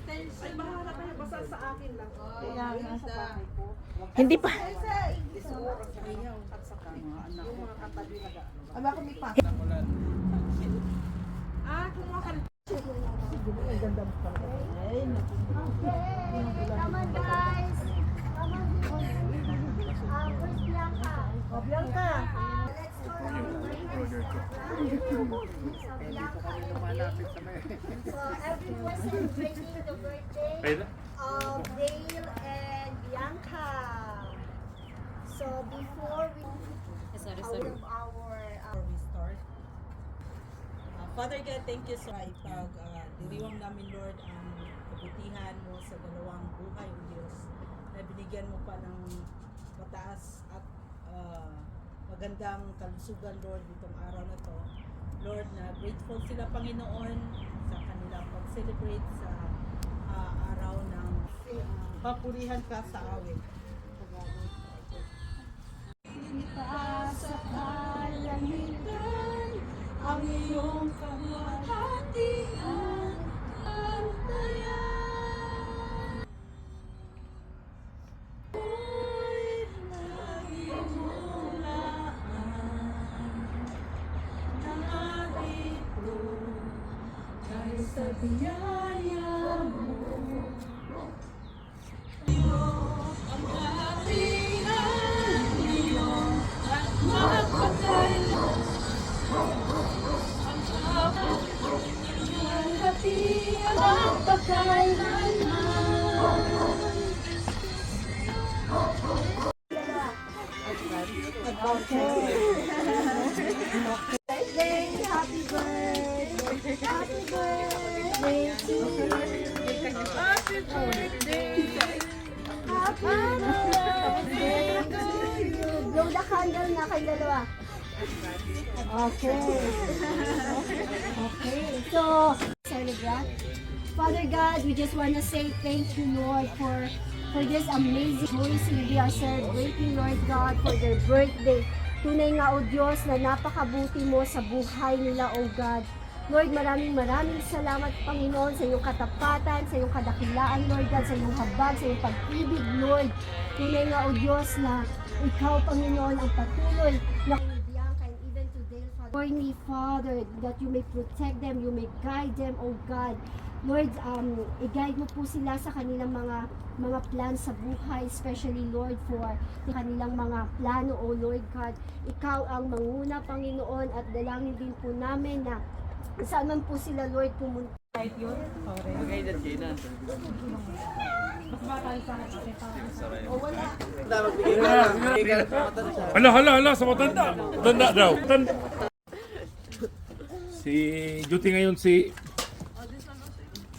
Ay, bahala kayo. Basta sa akin lang. Kaya nga sa bahay ko. Hindi pa. At saka mga anak. Yung mga katabi na ga. Aba ko may pa. Kumuha ka rin. Siguro ang ganda mo pala. Ay, naku. Come on guys! Come on! Where's Bianca? Oh, Bianca. Let's go now. So everyone celebrating the birthday of Dale and Bianca. So before we out of our We start. Father God, thank you so much. Diriwang namin, Lord, ang kabutihan mo sa dalawang buhay, O Diyos, na binigyan mo pa ng mataas at magandang kalusugan, Lord, itong araw na to. Lord, na grateful sila, Panginoon, sa kanilang pag-celebrate sa araw ng papurihan ka sa awit. sa kalangitan, ang iyong kaluwalhatian ang tayan. Ako'y nagimulaan, narito dahil sa biyaya mo. Ang hatian niyo at magpatay ang pagkailanman. Birthday, happy birthday, happy birthday to you. Happy birthday, happy birthday to you. Blow the candle na kayo dalawa. Okay. Okay. So, celebrate. Father God, we just want to say thank you, Lord, for this amazing blessing we are celebrating, Lord God, for their birthday. Tunay nga, O Diyos, na napakabuti mo sa buhay nila, O God. Lord, maraming salamat, Panginoon, sa iyong katapatan, sa iyong kadakilaan, Lord God, sa iyong habag, sa iyong pag-ibig, Lord. Tunay nga, O Diyos, na ikaw, Panginoon, ang patuloy na Lord, Father, that you may protect them, you may guide them, oh God. Lord, i-guide mo po sila sa kanilang mga plans sa buhay, especially, Lord, for kanilang mga plano, oh Lord God. Ikaw ang manguna, Panginoon, at dalangin din po namin na saan man po sila, Lord, pumunta. Kahit yun? Okay, that's yun na. Mas bata sa akin. O wala. Hala, sa matanda. Tanda daw. Si duty ngayon si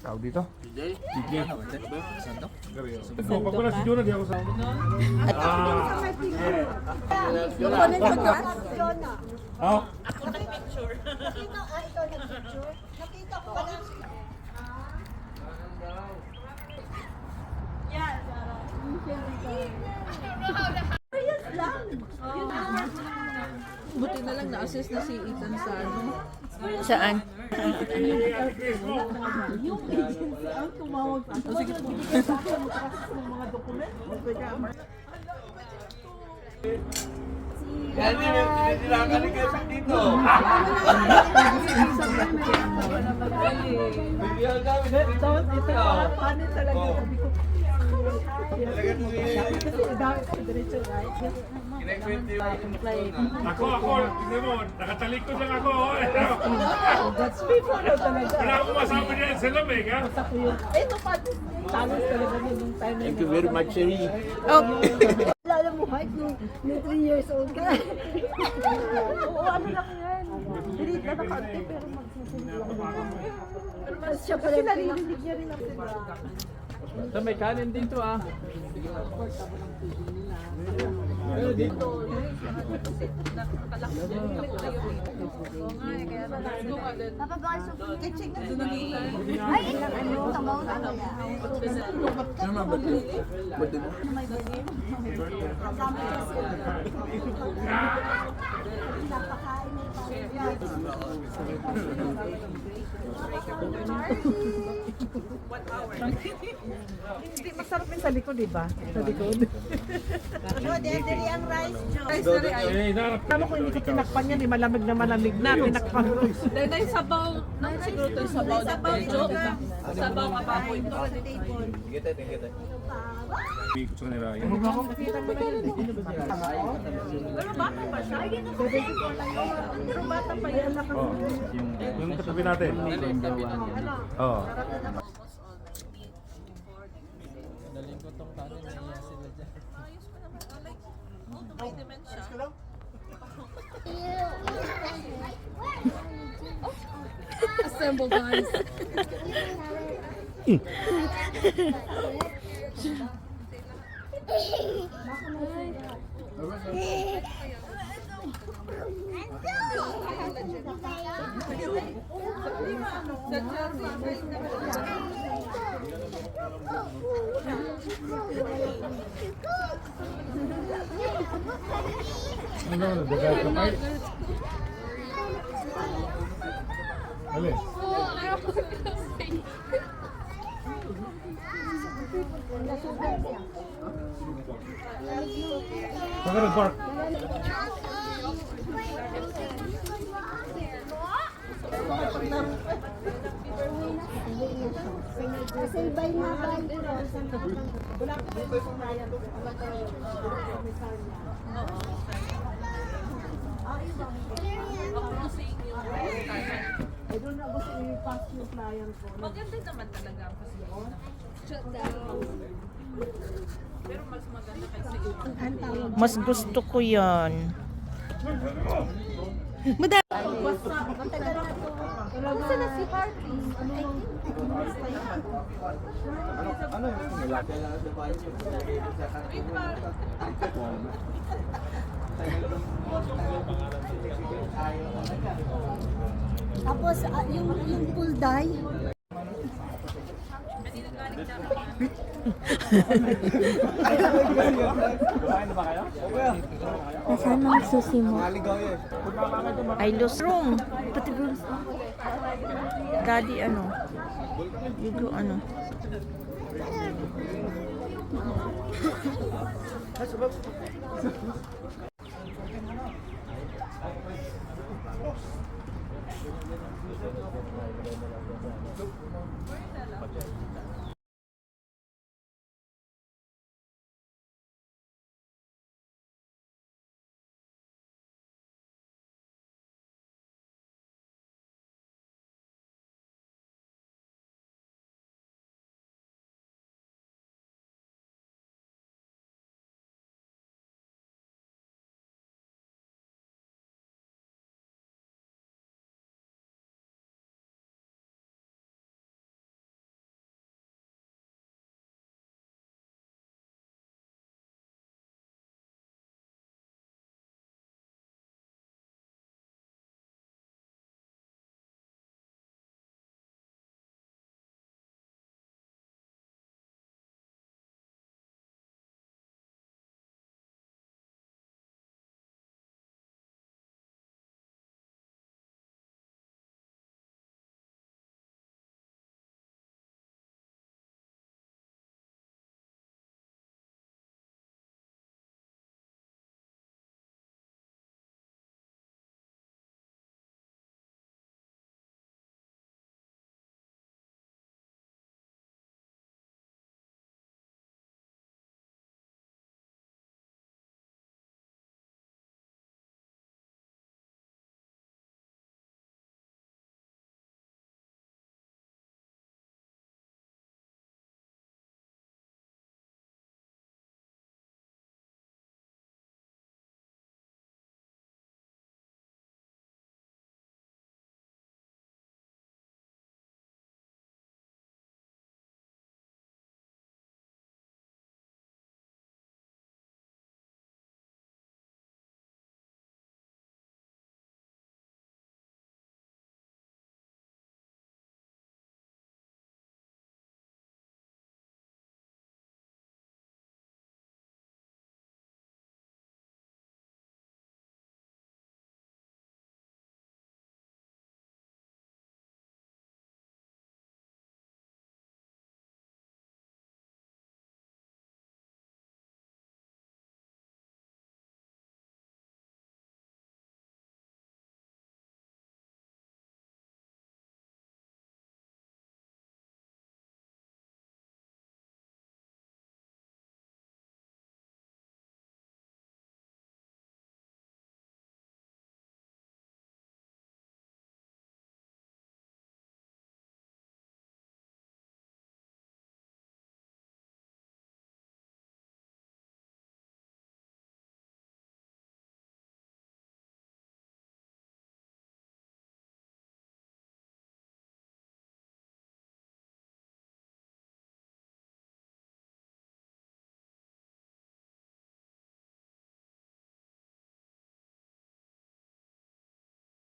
tao dito. DJ. Oh, pag wala si Jonah, di ako sa Oh. Ako nag-picture. Ikaw nag-picture? Nakita ko pala. Yan. Ayos lang. Buti na lang na-assess na si Ethan sa ano. Saan? Yung agency ang tumawag. Sige po. Sa akin, matakas ng mga dokumento. Yan din yung tinilangan ni Kesha dito. Bigyan kami na dito. Paano talaga sabi ko. Talaga ito si... Diretso, right? Kinekwento yung... Ako, tignan mo, nakatalikod lang ako. That's me po na talaga. Wala akong masabi niya sa lamig, ha? Sa ko yun. Ito pa, talos talaga yun nung time na Thank you very much, Sherry. Lalo mo, height nung 3 years old ka. Oo, ano lang yan. Delete na nakaunti pero magsasabi lang. Pero siya pala Kasi naririnig niya rin ang sila. So, may kanin dito, ah. Pero dito, Napagawa sa ay, ilang ano, tabaw na wala. Ano ba ito? Ba't ito? May bagay. Kasama kasi. Napakain mo pa. Hindi masarap yung sa likod, di ba? Sa likod. Ano, denderi ang rice, Jo. Rice na rin. Eh, narap. Tama ko hindi ko tinakpan yan, di malamig na, tinakpan ko. Dahil na yung sabaw, siguro ito yung sabaw na medyo. Sabaw nga ba ko ito? May gusto nila yan. Pero bata pa siya. Pero bata pa yan. Oh. Yung katabi natin. Oh. Assemble guys. Ano na, dagay ka pa? Alin? Saka nag-park. Kasi bay na bay. Ay, doon na gusto i-pass yung flyer ko. Maganda naman talaga ang facility. Pero mas maganda kasi mas gusto ko yan. Gusto na si Harvey. Ano yung nilagay lang sa banyo? Tapos yung full dye. Kumain na ba kayo? Nasaan ang susi mo? Maligaw yun. I lose room. Daddy ano? You do ano?